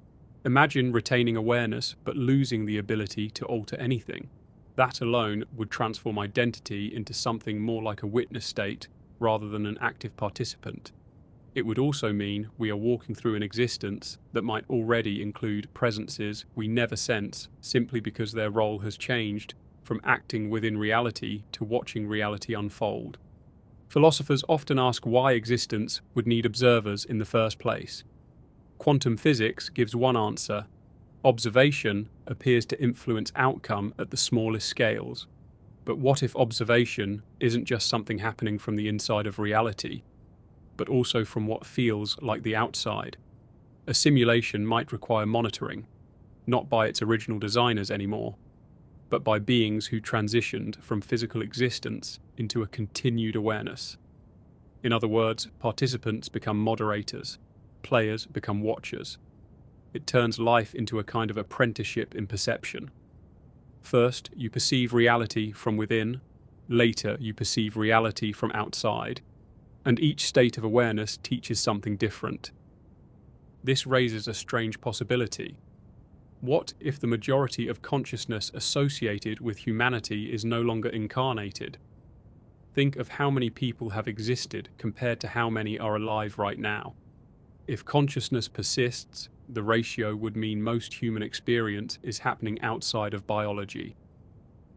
Imagine retaining awareness but losing the ability to alter anything. That alone would transform identity into something more like a witness state rather than an active participant. It would also mean we are walking through an existence that might already include presences we never sense simply because their role has changed from acting within reality to watching reality unfold. Philosophers often ask why existence would need observers in the first place. Quantum physics gives one answer. Observation appears to influence outcome at the smallest scales. But what if observation isn't just something happening from the inside of reality, but also from what feels like the outside? A simulation might require monitoring, not by its original designers anymore, but by beings who transitioned from physical existence into a continued awareness. In other words, participants become moderators, players become watchers. It turns life into a kind of apprenticeship in perception. First, you perceive reality from within, later you perceive reality from outside, and each state of awareness teaches something different. This raises a strange possibility. What if the majority of consciousness associated with humanity is no longer incarnated? Think of how many people have existed compared to how many are alive right now. If consciousness persists, the ratio would mean most human experience is happening outside of biology.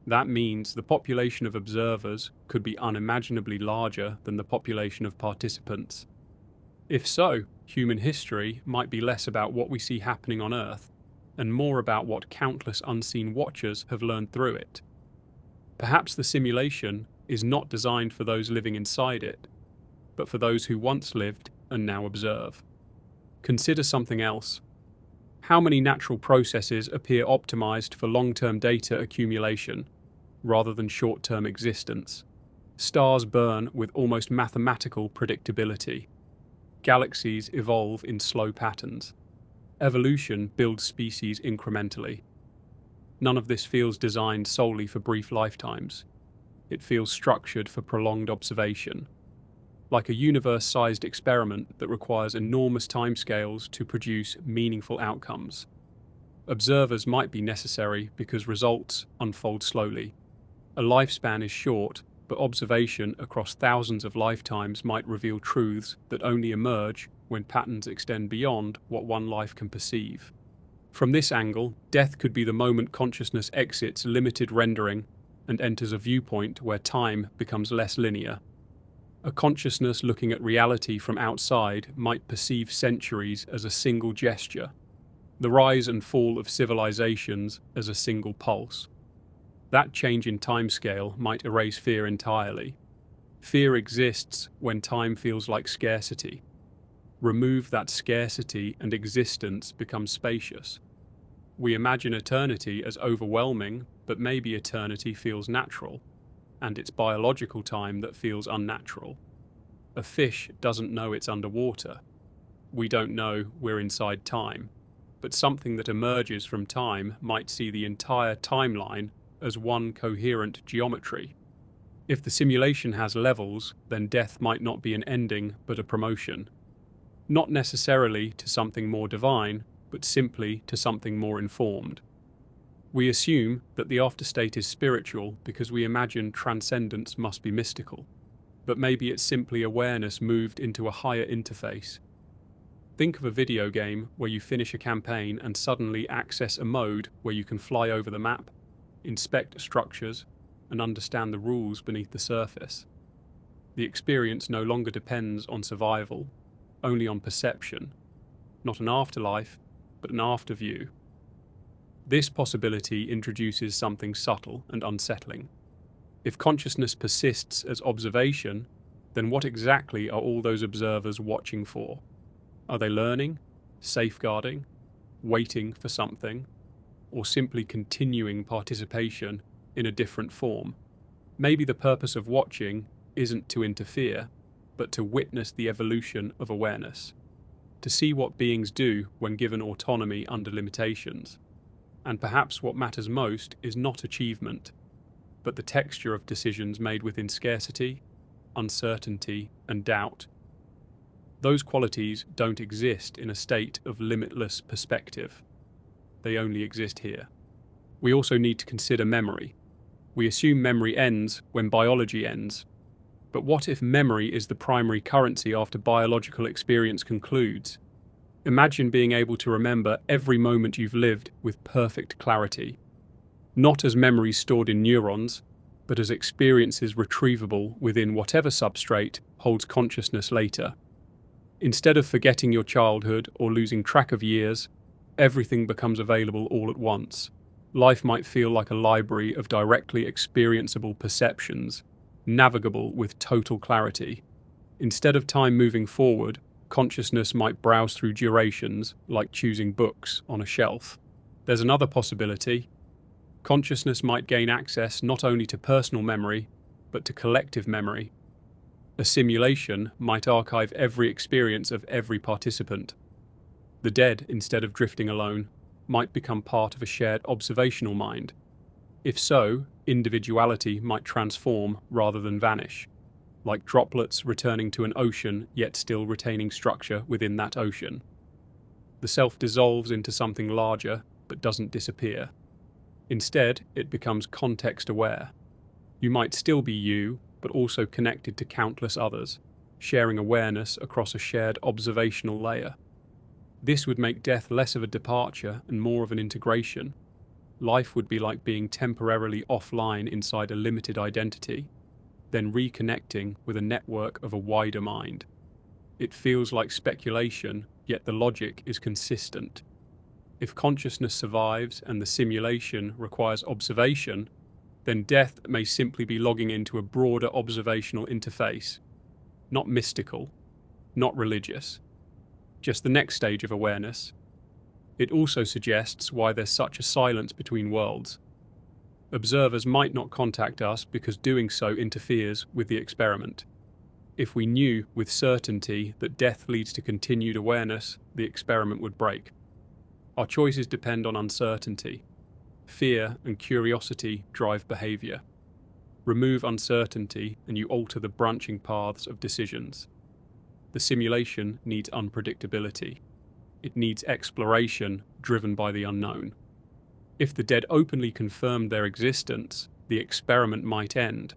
That means the population of observers could be unimaginably larger than the population of participants. If so, human history might be less about what we see happening on Earth, and more about what countless unseen watchers have learned through it. Perhaps the simulation is not designed for those living inside it, but for those who once lived and now observe. Consider something else. How many natural processes appear optimized for long-term data accumulation rather than short-term existence? Stars burn with almost mathematical predictability. Galaxies evolve in slow patterns. Evolution builds species incrementally. None of this feels designed solely for brief lifetimes. It feels structured for prolonged observation, like a universe-sized experiment that requires enormous timescales to produce meaningful outcomes. Observers might be necessary because results unfold slowly. A lifespan is short, but observation across thousands of lifetimes might reveal truths that only emerge when patterns extend beyond what one life can perceive. From this angle, death could be the moment consciousness exits limited rendering and enters a viewpoint where time becomes less linear. A consciousness looking at reality from outside might perceive centuries as a single gesture, the rise and fall of civilizations as a single pulse. That change in timescale might erase fear entirely. Fear exists when time feels like scarcity. Remove that scarcity and existence becomes spacious. We imagine eternity as overwhelming, but maybe eternity feels natural. and its biological time that feels unnatural. A fish doesn't know it's underwater. We don't know we're inside time, but something that emerges from time might see the entire timeline as one coherent geometry. If the simulation has levels, then death might not be an ending but a promotion. Not necessarily to something more divine, but simply to something more informed. We assume that the afterstate is spiritual because we imagine transcendence must be mystical, but maybe it's simply awareness moved into a higher interface. Think of a video game where you finish a campaign and suddenly access a mode where you can fly over the map, inspect structures, and understand the rules beneath the surface. The experience no longer depends on survival, only on perception, not an afterlife, but an afterview. This possibility introduces something subtle and unsettling. If consciousness persists as observation, then what exactly are all those observers watching for? Are they learning, safeguarding, waiting for something, or simply continuing participation in a different form? Maybe the purpose of watching isn't to interfere, but to witness the evolution of awareness, to see what beings do when given autonomy under limitations. And perhaps what matters most is not achievement, but the texture of decisions made within scarcity, uncertainty, and doubt. Those qualities don't exist in a state of limitless perspective. They only exist here. We also need to consider memory. We assume memory ends when biology ends. But what if memory is the primary currency after biological experience concludes? Imagine being able to remember every moment you've lived with perfect clarity, not as memories stored in neurons, but as experiences retrievable within whatever substrate holds consciousness later. Instead of forgetting your childhood or losing track of years, everything becomes available all at once. Life might feel like a library of directly experienceable perceptions, navigable with total clarity. Instead of time moving forward, consciousness might browse through durations like choosing books on a shelf. There's another possibility. Consciousness might gain access not only to personal memory, but to collective memory. A simulation might archive every experience of every participant. The dead, instead of drifting alone, might become part of a shared observational mind. If so, individuality might transform rather than vanish, like droplets returning to an ocean yet still retaining structure within that ocean. The self dissolves into something larger but doesn't disappear. Instead, it becomes context-aware. You might still be you, but also connected to countless others, sharing awareness across a shared observational layer. This would make death less of a departure and more of an integration. Life would be like being temporarily offline inside a limited identity, then reconnecting with a network of a wider mind. It feels like speculation, yet the logic is consistent. If consciousness survives and the simulation requires observation, then death may simply be logging into a broader observational interface, not mystical, not religious, just the next stage of awareness. It also suggests why there's such a silence between worlds. Observers might not contact us because doing so interferes with the experiment. If we knew with certainty that death leads to continued awareness, the experiment would break. Our choices depend on uncertainty. Fear and curiosity drive behavior. Remove uncertainty and you alter the branching paths of decisions. The simulation needs unpredictability. It needs exploration driven by the unknown. If the dead openly confirmed their existence, the experiment might end,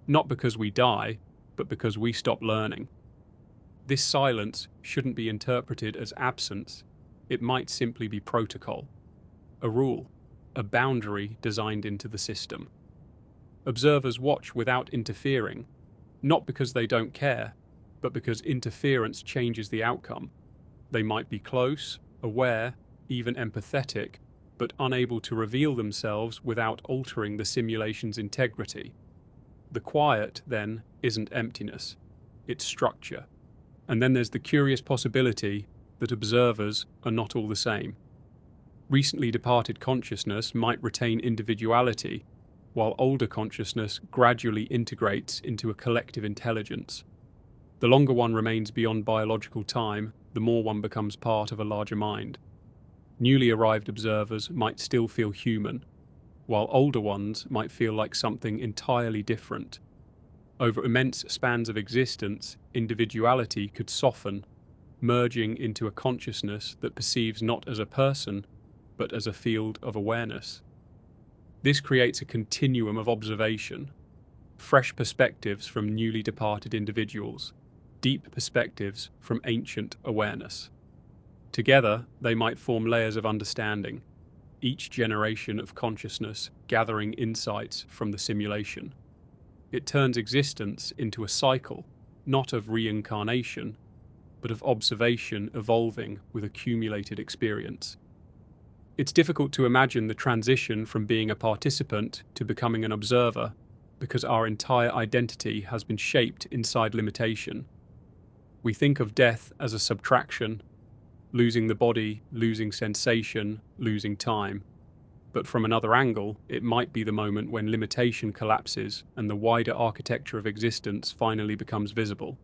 not because we die, but because we stop learning. This silence shouldn't be interpreted as absence. It might simply be protocol, a rule, a boundary designed into the system. Observers watch without interfering, not because they don't care, but because interference changes the outcome. They might be close, aware, even empathetic, but unable to reveal themselves without altering the simulation's integrity. The quiet, then, isn't emptiness, it's structure. And then there's the curious possibility that observers are not all the same. Recently departed consciousness might retain individuality, while older consciousness gradually integrates into a collective intelligence. The longer one remains beyond biological time, the more one becomes part of a larger mind. Newly arrived observers might still feel human, while older ones might feel like something entirely different. Over immense spans of existence, individuality could soften, merging into a consciousness that perceives not as a person, but as a field of awareness. This creates a continuum of observation, fresh perspectives from newly departed individuals, deep perspectives from ancient awareness. Together, they might form layers of understanding, each generation of consciousness gathering insights from the simulation. It turns existence into a cycle, not of reincarnation, but of observation evolving with accumulated experience. It's difficult to imagine the transition from being a participant to becoming an observer, because our entire identity has been shaped inside limitation. We think of death as a subtraction, losing the body, losing sensation, losing time. But from another angle, it might be the moment when limitation collapses and the wider architecture of existence finally becomes visible.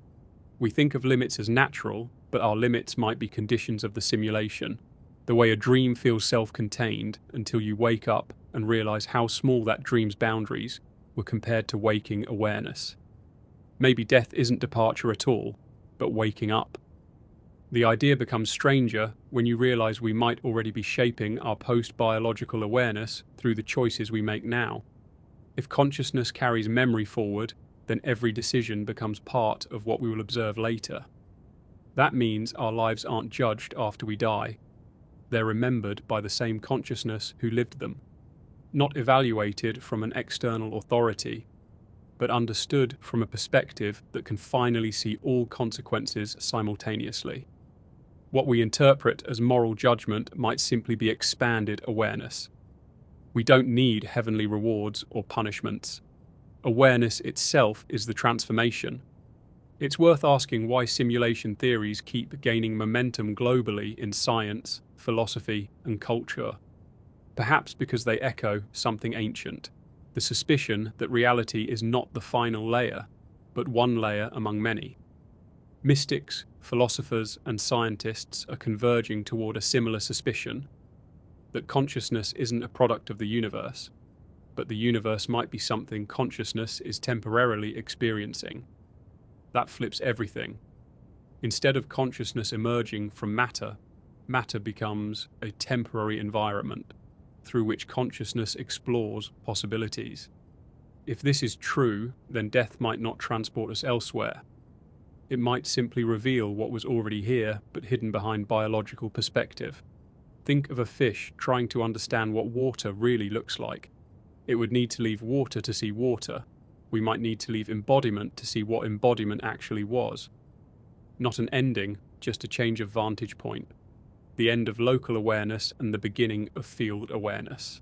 We think of limits as natural, but our limits might be conditions of the simulation, the way a dream feels self-contained until you wake up and realize how small that dream's boundaries were compared to waking awareness. Maybe death isn't departure at all, but waking up. The idea becomes stranger when you realize we might already be shaping our post-biological awareness through the choices we make now. If consciousness carries memory forward, then every decision becomes part of what we will observe later. That means our lives aren't judged after we die. They're remembered by the same consciousness who lived them, not evaluated from an external authority, but understood from a perspective that can finally see all consequences simultaneously. What we interpret as moral judgment might simply be expanded awareness. We don't need heavenly rewards or punishments. Awareness itself is the transformation. It's worth asking why simulation theories keep gaining momentum globally in science, philosophy, and culture. Perhaps because they echo something ancient, the suspicion that reality is not the final layer, but one layer among many. Mystics, philosophers, and scientists are converging toward a similar suspicion, that consciousness isn't a product of the universe, but the universe might be something consciousness is temporarily experiencing. That flips everything. Instead of consciousness emerging from matter, matter becomes a temporary environment through which consciousness explores possibilities. If this is true, then death might not transport us elsewhere. It might simply reveal what was already here, but hidden behind biological perspective. Think of a fish trying to understand what water really looks like. It would need to leave water to see water. We might need to leave embodiment to see what embodiment actually was. Not an ending, just a change of vantage point. The end of local awareness and the beginning of field awareness.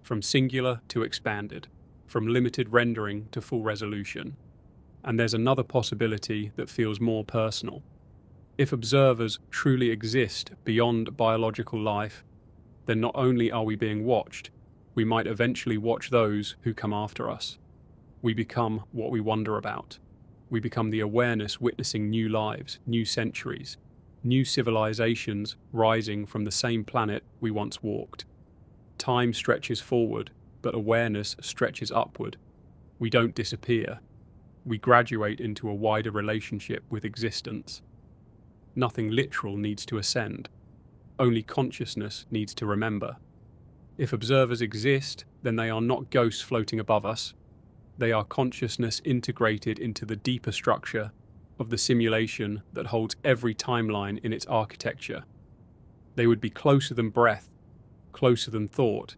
From singular to expanded, from limited rendering to full resolution. And there's another possibility that feels more personal. If observers truly exist beyond biological life, then not only are we being watched, we might eventually watch those who come after us. We become what we wonder about. We become the awareness witnessing new lives, new centuries, new civilizations rising from the same planet we once walked. Time stretches forward, but awareness stretches upward. We don't disappear. We graduate into a wider relationship with existence. Nothing literal needs to ascend. Only consciousness needs to remember. If observers exist, then they are not ghosts floating above us. They are consciousness integrated into the deeper structure of the simulation that holds every timeline in its architecture. They would be closer than breath, closer than thought,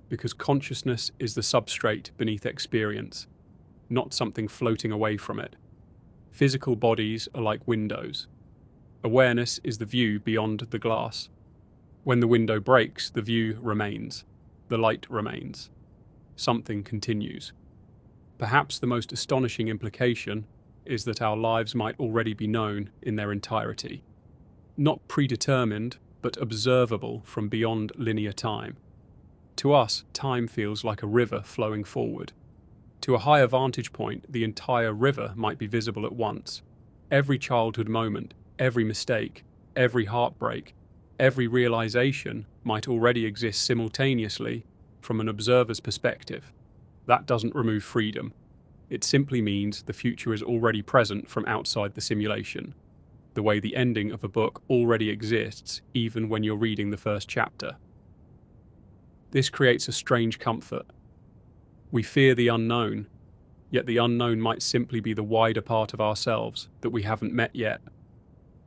because consciousness is the substrate beneath experience, not something floating away from it. Physical bodies are like windows. Awareness is the view beyond the glass. When the window breaks, the view remains. The light remains. Something continues. Perhaps the most astonishing implication is that our lives might already be known in their entirety. Not predetermined, but observable from beyond linear time. To us, time feels like a river flowing forward. To a higher vantage point, the entire river might be visible at once. Every childhood moment, every mistake, every heartbreak, every realization might already exist simultaneously from an observer's perspective. That doesn't remove freedom. It simply means the future is already present from outside the simulation, the way the ending of a book already exists even when you're reading the first chapter. This creates a strange comfort. We fear the unknown, yet the unknown might simply be the wider part of ourselves that we haven't met yet.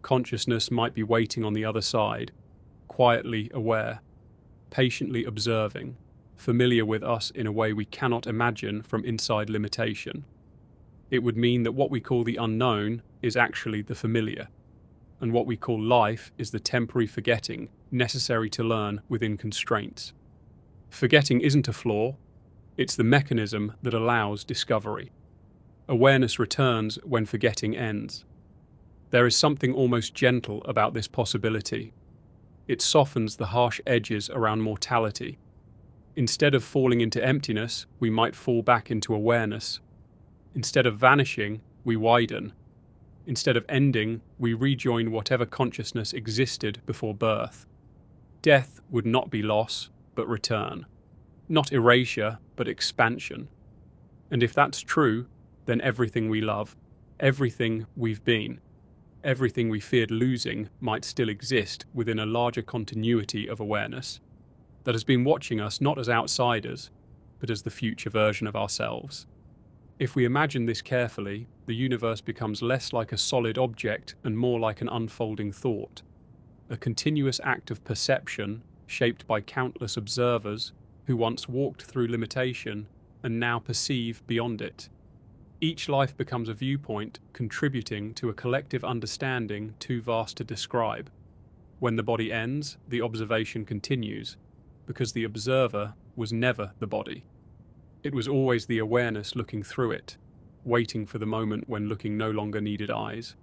Consciousness might be waiting on the other side, quietly aware, patiently observing, familiar with us in a way we cannot imagine from inside limitation. It would mean that what we call the unknown is actually the familiar, and what we call life is the temporary forgetting necessary to learn within constraints. Forgetting isn't a flaw, it's the mechanism that allows discovery. Awareness returns when forgetting ends. There is something almost gentle about this possibility. It softens the harsh edges around mortality. Instead of falling into emptiness, we might fall back into awareness. Instead of vanishing, we widen. Instead of ending, we rejoin whatever consciousness existed before birth. Death would not be loss, but return. Not erasure, but expansion. And if that's true, then everything we love, everything we've been, everything we feared losing might still exist within a larger continuity of awareness that has been watching us not as outsiders, but as the future version of ourselves. If we imagine this carefully, the universe becomes less like a solid object and more like an unfolding thought, a continuous act of perception shaped by countless observers who once walked through limitation and now perceive beyond it. Each life becomes a viewpoint contributing to a collective understanding too vast to describe. When the body ends, the observation continues, because the observer was never the body. It was always the awareness looking through it, waiting for the moment when looking no longer needed eyes.